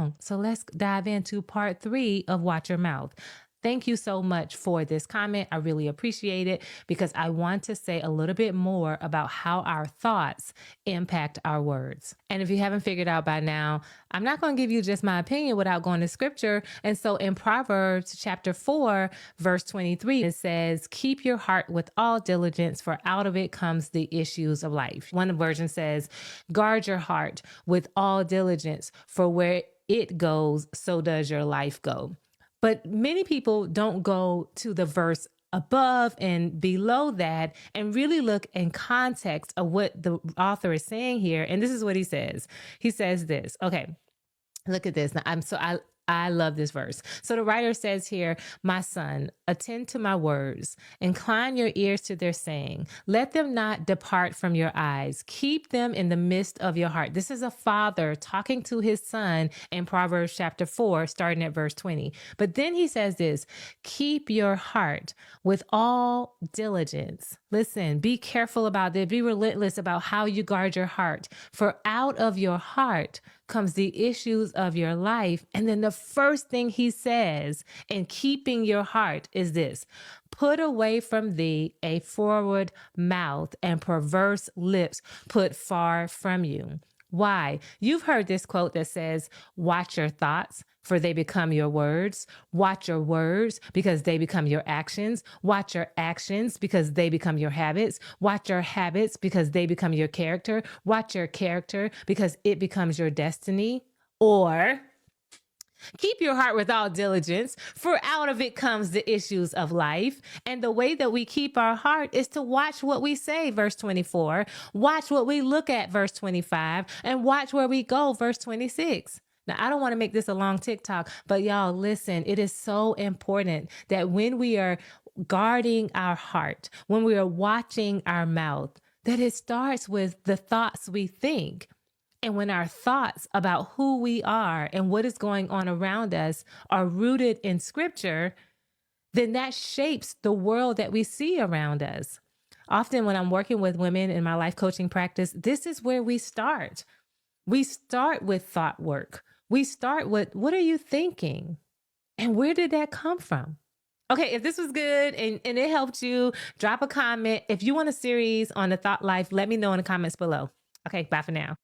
on. So let's dive into part 3 of Watch Your Mouth. Thank you so much for this comment. I really appreciate it because I want to say a little bit more about how our thoughts impact our words. And if you haven't figured out by now, I'm not going to give you just my opinion without going to scripture. And so in Proverbs chapter 4, verse 23, it says, "Keep your heart with all diligence, for out of it comes the issues of life." One version says, "Guard your heart with all diligence, for where it goes, so does your life go." But many people don't go to the verse above and below that and really look in context of what the author is saying here. And this is what he says. He says this. Okay, look at this. Now, I love this verse. So the writer says here, "My son, attend to my words, incline your ears to their saying. Let them not depart from your eyes. Keep them in the midst of your heart." This is a father talking to his son in Proverbs chapter 4, starting at verse 20. But then he says this, "Keep your heart with all diligence." Listen, be careful about this. Be relentless about how you guard your heart. For out of your heart comes the issues of your life. And then the first thing he says in keeping your heart is this: "Put away from thee a forward mouth, and perverse lips put far from you." Why? You've heard this quote that says, "Watch your thoughts, for they become your words. Watch your words, because they become your actions. Watch your actions, because they become your habits. Watch your habits, because they become your character. Watch your character, because it becomes your destiny." Or, "Keep your heart with all diligence, for out of it comes the issues of life." And the way that we keep our heart is to watch what we say, verse 24, watch what we look at, verse 25, and watch where we go, verse 26. Now, I don't want to make this a long TikTok, but y'all listen, it is so important that when we are guarding our heart, when we are watching our mouth, that it starts with the thoughts we think. And when our thoughts about who we are and what is going on around us are rooted in scripture, then that shapes the world that we see around us. Often when I'm working with women in my life coaching practice, this is where we start. We start with thought work. We start with, what are you thinking? And where did that come from? Okay, if this was good and it helped you, drop a comment. If you want a series on the thought life, let me know in the comments below. Okay, bye for now.